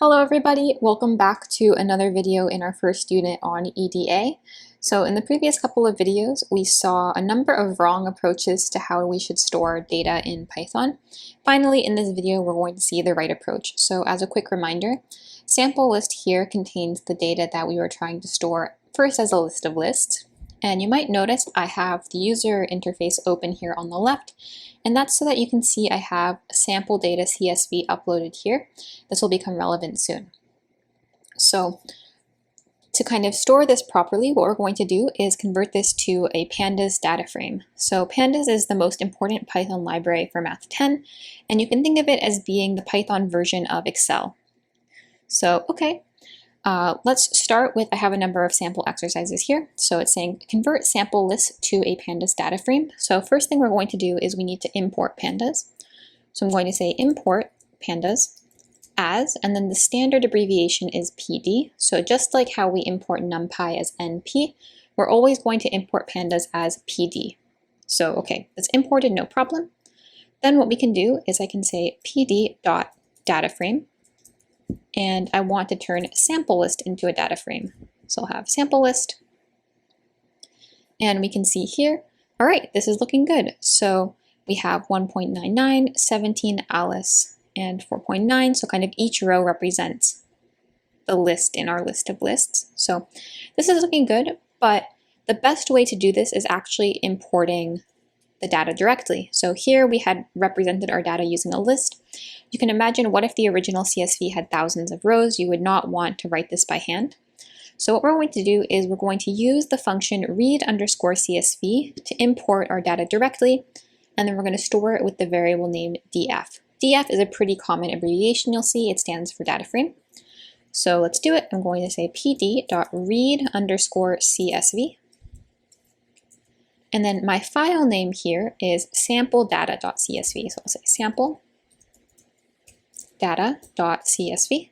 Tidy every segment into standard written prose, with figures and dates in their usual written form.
Hello everybody, welcome back to another video in our first unit on EDA. So in the previous couple of videos, we saw a number of wrong approaches to how we should store data in Python. Finally, in this video, we're going to see the right approach. So as a quick reminder, sample list here contains the data that we were trying to store first as a list of lists. And you might notice I have the user interface open here on the left, and that's so that you can see I have sample data CSV uploaded here. This will become relevant soon. So to kind of store this properly, what we're going to do is convert this to a pandas data frame. So pandas is the most important Python library for Math 10, and you can think of it as being the Python version of Excel. So, okay. Let's start with, I have a number of sample exercises here. So it's saying convert sample list to a pandas data frame. So first thing we're going to do is we need to import pandas. So I'm going to say import pandas as, and then the standard abbreviation is PD. So just like how we import NumPy as NP, we're always going to import pandas as PD. So okay, it's imported, no problem. Then what we can do is I can say pd.dataframe. And I want to turn sample list into a data frame. So I'll have sample list. And we can see here, all right, this is looking good. So we have 1.99, 17, Alice, and 4.9. So kind of each row represents the list in our list of lists. So this is looking good, but the best way to do this is actually importing the data directly. So here we had represented our data using a list. You can imagine, what if the original CSV had thousands of rows? You would not want to write this by hand. So what we're going to do is we're going to use the function read_CSV to import our data directly, and then we're going to store it with the variable name df. df is a pretty common abbreviation you'll see. It stands for data frame. So let's do it. I'm going to say pd.read_CSV. And then my file name here is sample_data.csv. So I'll say sample_data.csv.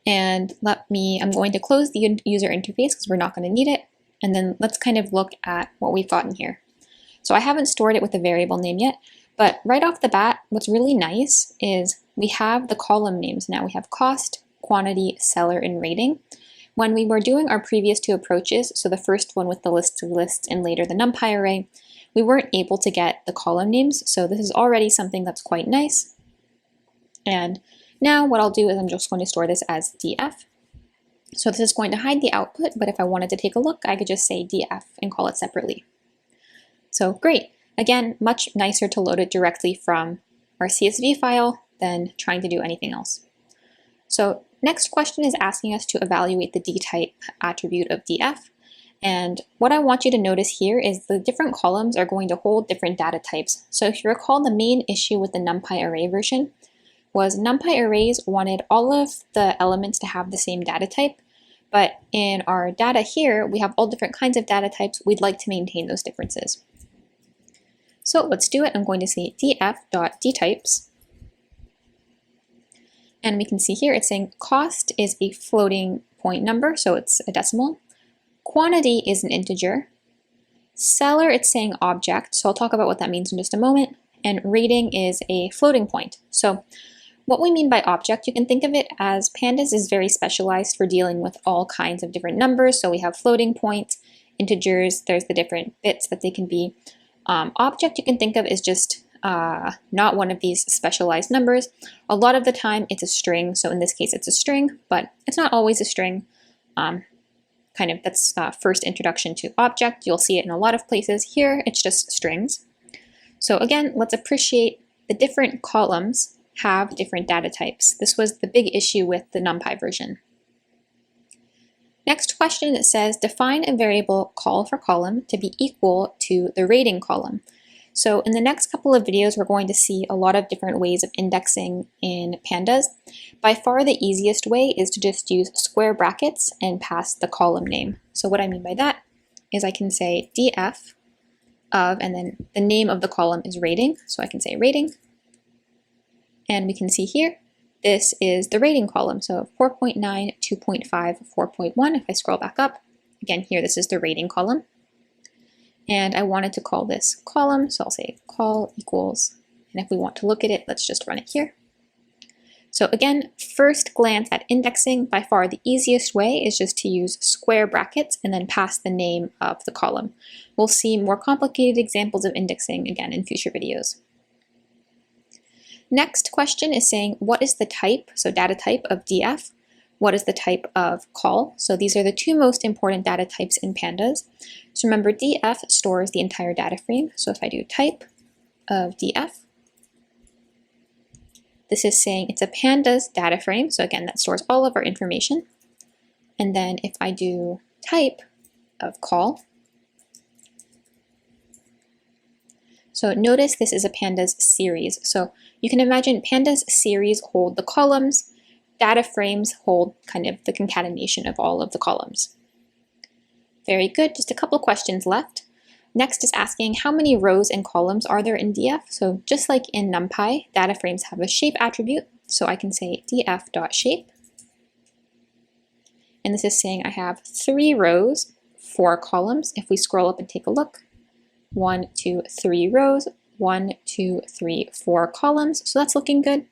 And I'm going to close the user interface because we're not going to need it. And then let's kind of look at what we've gotten here. So I haven't stored it with a variable name yet, but right off the bat, what's really nice is we have the column names now. We have cost, quantity, seller, and rating. When we were doing our previous two approaches, so the first one with the list of lists and later the NumPy array, we weren't able to get the column names, so this is already something that's quite nice. And now what I'll do is I'm just going to store this as df. So this is going to hide the output, but if I wanted to take a look, I could just say df and call it separately. So great. Again, much nicer to load it directly from our CSV file than trying to do anything else. So next question is asking us to evaluate the dtype attribute of df. And what I want you to notice here is the different columns are going to hold different data types. So if you recall, the main issue with the NumPy array version was NumPy arrays wanted all of the elements to have the same data type. But in our data here, we have all different kinds of data types. We'd like to maintain those differences. So let's do it. I'm going to say df.dtypes. And we can see here it's saying cost is a floating point number, so it's a decimal. Quantity is an integer. Seller, it's saying object, so I'll talk about what that means in just a moment. And rating is a floating point. So what we mean by object, you can think of it as pandas is very specialized for dealing with all kinds of different numbers. So we have floating points, integers, there's the different bits that they can be. Object you can think of as just not one of these specialized numbers. A lot of the time it's a string, so in this case it's a string, but it's not always a string. That's first introduction to object. You'll see it in a lot of places. Here it's just strings. So again, let's appreciate the different columns have different data types. This was the big issue with the NumPy version. Next question, it says define a variable call for column to be equal to the rating column. So in the next couple of videos, we're going to see a lot of different ways of indexing in pandas. By far the easiest way is to just use square brackets and pass the column name. So what I mean by that is I can say df of, and then the name of the column is rating. So I can say rating. And we can see here, this is the rating column. So 4.9, 2.5, 4.1. If I scroll back up, again here, this is the rating column. And I wanted to call this column, so I'll say call equals, and if we want to look at it, let's just run it here. So again, first glance at indexing, by far the easiest way is just to use square brackets and then pass the name of the column. We'll see more complicated examples of indexing again in future videos. Next question is saying, what is the type, so data type of df? What is the type of call? So these are the two most important data types in pandas. So remember, df stores the entire data frame. So if I do type of df, this is saying it's a pandas data frame. So again, that stores all of our information. And then if I do type of call, so notice this is a pandas series. So you can imagine pandas series hold the columns, data frames hold kind of the concatenation of all of the columns. Very good, just a couple questions left. Next is asking how many rows and columns are there in df? So just like in NumPy, data frames have a shape attribute. So I can say df.shape. And this is saying I have 3 rows, 4 columns. If we scroll up and take a look, 1, 2, 3 rows, 1, 2, 3, 4 columns. So that's looking good.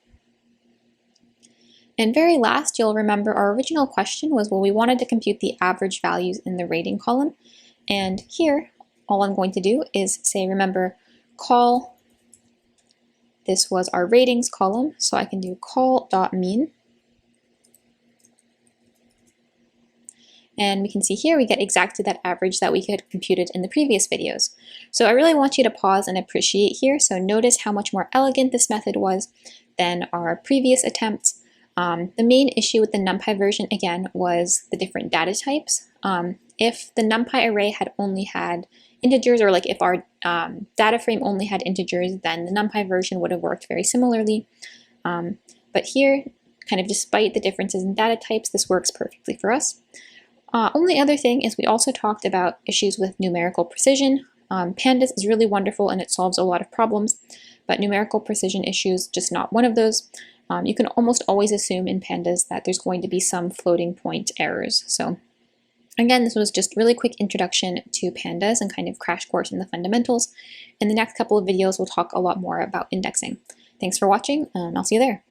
And very last, you'll remember our original question was, well, we wanted to compute the average values in the rating column. And here, all I'm going to do is say, remember, call, this was our ratings column, so I can do call.mean. And we can see here we get exactly that average that we had computed in the previous videos. So I really want you to pause and appreciate here. So notice how much more elegant this method was than our previous attempts. The main issue with the NumPy version, again, was the different data types. If the NumPy array had only had integers, or like if our data frame only had integers, then the NumPy version would have worked very similarly. But here, kind of despite the differences in data types, this works perfectly for us. Only other thing is we also talked about issues with numerical precision. Pandas is really wonderful and it solves a lot of problems, but numerical precision issues, just not one of those. You can almost always assume in pandas that there's going to be some floating point errors. So again, this was just really quick introduction to pandas and kind of crash course in the fundamentals. In the next couple of videos, we'll talk a lot more about indexing. Thanks for watching, and I'll see you there.